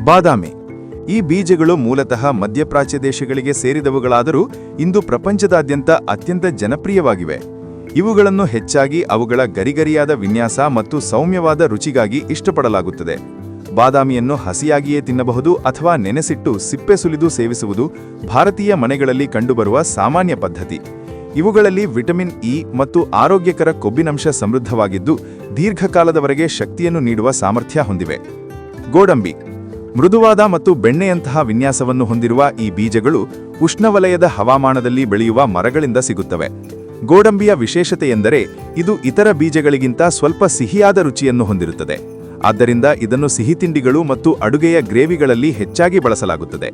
ಬಾದಾಮಿ. ಈ ಬೀಜಗಳು ಮೂಲತಃ ಮಧ್ಯಪ್ರಾಚ್ಯ ದೇಶಗಳಿಗೆ ಸೇರಿದವುಗಳಾದರೂ ಇಂದು ಪ್ರಪಂಚದಾದ್ಯಂತ ಅತ್ಯಂತ ಜನಪ್ರಿಯವಾಗಿವೆ. ಇವುಗಳನ್ನು ಹೆಚ್ಚಾಗಿ ಅವುಗಳ ಗರಿಗರಿಯಾದ ವಿನ್ಯಾಸ ಮತ್ತು ಸೌಮ್ಯವಾದ ರುಚಿಗಾಗಿ ಇಷ್ಟಪಡಲಾಗುತ್ತದೆ. ಬಾದಾಮಿಯನ್ನು ಹಸಿಯಾಗಿಯೇ ತಿನ್ನಬಹುದು ಅಥವಾ ನೆನೆಸಿಟ್ಟು ಸಿಪ್ಪೆ ಸುಲಿದು ಸೇವಿಸುವುದು ಭಾರತೀಯ ಮನೆಗಳಲ್ಲಿ ಕಂಡುಬರುವ ಸಾಮಾನ್ಯ ಪದ್ಧತಿ. ಇವುಗಳಲ್ಲಿ ವಿಟಮಿನ್ ಇ ಮತ್ತು ಆರೋಗ್ಯಕರ ಕೊಬ್ಬಿನಂಶ ಸಮೃದ್ಧವಾಗಿದ್ದು ದೀರ್ಘಕಾಲದವರೆಗೆ ಶಕ್ತಿಯನ್ನು ನೀಡುವ ಸಾಮರ್ಥ್ಯ ಹೊಂದಿವೆ. ಗೋಡಂಬಿ. ಮೃದುವಾದ ಮತ್ತು ಬೆಣ್ಣೆಯಂತಹ ವಿನ್ಯಾಸವನ್ನು ಹೊಂದಿರುವ ಈ ಬೀಜಗಳು ಉಷ್ಣವಲಯದ ಹವಾಮಾನದಲ್ಲಿ ಬೆಳೆಯುವ ಮರಗಳಿಂದ ಸಿಗುತ್ತವೆ. ಗೋಡಂಬಿಯ ವಿಶೇಷತೆಯೆಂದರೆ ಇದು ಇತರ ಬೀಜಗಳಿಗಿಂತ ಸ್ವಲ್ಪ ಸಿಹಿಯಾದ ರುಚಿಯನ್ನು ಹೊಂದಿರುತ್ತದೆ. ಆದ್ದರಿಂದ ಇದನ್ನು ಸಿಹಿತಿಂಡಿಗಳು ಮತ್ತು ಅಡುಗೆಯ ಗ್ರೇವಿಗಳಲ್ಲಿ ಹೆಚ್ಚಾಗಿ ಬಳಸಲಾಗುತ್ತದೆ.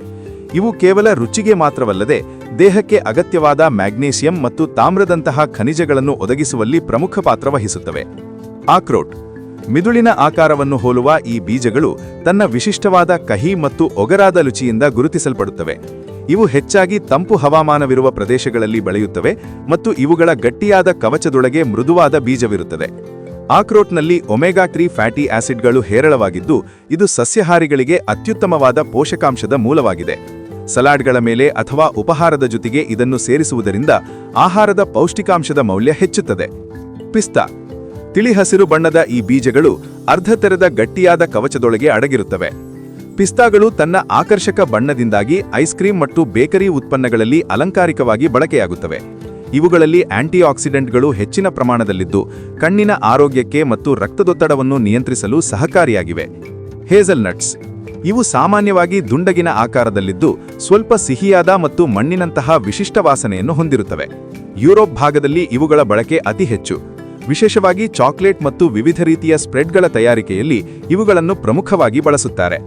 ಇವು ಕೇವಲ ರುಚಿಗೆ ಮಾತ್ರವಲ್ಲದೆ ದೇಹಕ್ಕೆ ಅಗತ್ಯವಾದ ಮ್ಯಾಗ್ನೀಸಿಯಂ ಮತ್ತು ತಾಮ್ರದಂತಹ ಖನಿಜಗಳನ್ನು ಒದಗಿಸುವಲ್ಲಿ ಪ್ರಮುಖ ಪಾತ್ರ ವಹಿಸುತ್ತವೆ. ಆಕ್ರೋಟ್. ಮಿದುಳಿನ ಆಕಾರವನ್ನು ಹೋಲುವ ಈ ಬೀಜಗಳು ತನ್ನ ವಿಶಿಷ್ಟವಾದ ಕಹಿ ಮತ್ತು ಒಗರಾದ ರುಚಿಯಿಂದ ಗುರುತಿಸಲ್ಪಡುತ್ತವೆ. ಇವು ಹೆಚ್ಚಾಗಿ ತಂಪು ಹವಾಮಾನವಿರುವ ಪ್ರದೇಶಗಳಲ್ಲಿ ಬೆಳೆಯುತ್ತವೆ ಮತ್ತು ಇವುಗಳ ಗಟ್ಟಿಯಾದ ಕವಚದೊಳಗೆ ಮೃದುವಾದ ಬೀಜವಿರುತ್ತದೆ. ಆಕ್ರೋಟ್ನಲ್ಲಿ ಒಮೆಗಾ-3 ಫ್ಯಾಟಿ ಆಸಿಡ್ಗಳು ಹೇರಳವಾಗಿದ್ದು ಇದು ಸಸ್ಯಾಹಾರಿಗಳಿಗೆ ಅತ್ಯುತ್ತಮವಾದ ಪೋಷಕಾಂಶದ ಮೂಲವಾಗಿದೆ. ಸಲಾಡ್ಗಳ ಮೇಲೆ ಅಥವಾ ಉಪಹಾರದ ಜೊತೆಗೆ ಇದನ್ನು ಸೇರಿಸುವುದರಿಂದ ಆಹಾರದ ಪೌಷ್ಟಿಕಾಂಶದ ಮೌಲ್ಯ ಹೆಚ್ಚುತ್ತದೆ. ಪಿಸ್ತಾ. ತಿಳಿ ಹಸಿರು ಬಣ್ಣದ ಈ ಬೀಜಗಳು ಅರ್ಧ ತೆರೆದ ಗಟ್ಟಿಯಾದ ಕವಚದೊಳಗೆ ಅಡಗಿರುತ್ತವೆ. ಪಿಸ್ತಾಗಳು ತನ್ನ ಆಕರ್ಷಕ ಬಣ್ಣದಿಂದಾಗಿ ಐಸ್ ಕ್ರೀಮ್ ಮತ್ತು ಬೇಕರಿ ಉತ್ಪನ್ನಗಳಲ್ಲಿ ಅಲಂಕಾರಿಕವಾಗಿ ಬಳಕೆಯಾಗುತ್ತವೆ. ಇವುಗಳಲ್ಲಿ ಆಂಟಿಆಕ್ಸಿಡೆಂಟ್ಗಳು ಹೆಚ್ಚಿನ ಪ್ರಮಾಣದಲ್ಲಿದ್ದು ಕಣ್ಣಿನ ಆರೋಗ್ಯಕ್ಕೆ ಮತ್ತು ರಕ್ತದೊತ್ತಡವನ್ನು ನಿಯಂತ್ರಿಸಲು ಸಹಕಾರಿಯಾಗಿವೆ. ಹೇಸಲ್ನಟ್ಸ್. ಇವು ಸಾಮಾನ್ಯವಾಗಿ ದುಂಡಗಿನ ಆಕಾರದಲ್ಲಿದ್ದು ಸ್ವಲ್ಪ ಸಿಹಿಯಾದ ಮತ್ತು ಮಣ್ಣಿನಂತಹ ವಿಶಿಷ್ಟ ವಾಸನೆಯನ್ನು ಹೊಂದಿರುತ್ತವೆ. ಯುರೋಪ್ ಭಾಗದಲ್ಲಿ ಇವುಗಳ ಬಳಕೆ ಅತಿ ಹೆಚ್ಚು. ವಿಶೇಷವಾಗಿ ಚಾಕ್ಲೇಟ್ ಮತ್ತು ವಿವಿಧ ರೀತಿಯ ಸ್ಪ್ರೆಡ್ಗಳ ತಯಾರಿಕೆಯಲ್ಲಿ ಇವುಗಳನ್ನು ಪ್ರಮುಖವಾಗಿ ಬಳಸುತ್ತಾರೆ.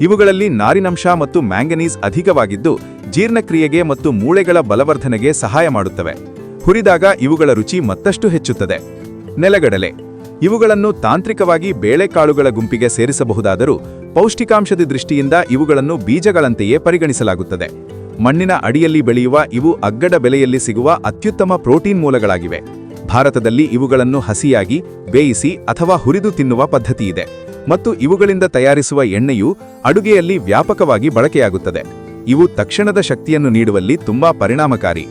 ಇವುಗಳಲ್ಲಿ ನಾರಿನಂಶ ಮತ್ತು ಮ್ಯಾಂಗನೀಸ್ ಅಧಿಕವಾಗಿದ್ದು ಜೀರ್ಣಕ್ರಿಯೆಗೆ ಮತ್ತು ಮೂಳೆಗಳ ಬಲವರ್ಧನೆಗೆ ಸಹಾಯ ಮಾಡುತ್ತವೆ. ಹುರಿದಾಗ ಇವುಗಳ ರುಚಿ ಮತ್ತಷ್ಟು ಹೆಚ್ಚುತ್ತದೆ. ನೆಲಗಡಲೆ. ಇವುಗಳನ್ನು ತಾಂತ್ರಿಕವಾಗಿ ಬೇಳೆಕಾಳುಗಳ ಗುಂಪಿಗೆ ಸೇರಿಸಬಹುದಾದರೂ ಪೌಷ್ಟಿಕಾಂಶದ ದೃಷ್ಟಿಯಿಂದ ಇವುಗಳನ್ನು ಬೀಜಗಳಂತೆಯೇ ಪರಿಗಣಿಸಲಾಗುತ್ತದೆ. ಮಣ್ಣಿನ ಅಡಿಯಲ್ಲಿ ಬೆಳೆಯುವ ಇವು ಅಗ್ಗದ ಬೆಲೆಯಲ್ಲಿ ಸಿಗುವ ಅತ್ಯುತ್ತಮ ಪ್ರೋಟೀನ್ ಮೂಲಗಳಾಗಿವೆ. ಭಾರತದಲ್ಲಿ ಇವುಗಳನ್ನು ಹಸಿಯಾಗಿ, ಬೇಯಿಸಿ ಅಥವಾ ಹುರಿದು ತಿನ್ನುವ ಪದ್ಧತಿಯಿದೆ ಮತ್ತು ಇವುಗಳಿಂದ ತಯಾರಿಸುವ ಎಣ್ಣೆಯು ಅಡುಗೆಯಲ್ಲಿ ವ್ಯಾಪಕವಾಗಿ ಬಳಕೆಯಾಗುತ್ತದೆ. ಇವು ತಕ್ಷಣದ ಶಕ್ತಿಯನ್ನು ನೀಡುವಲ್ಲಿ ತುಂಬಾ ಪರಿಣಾಮಕಾರಿ.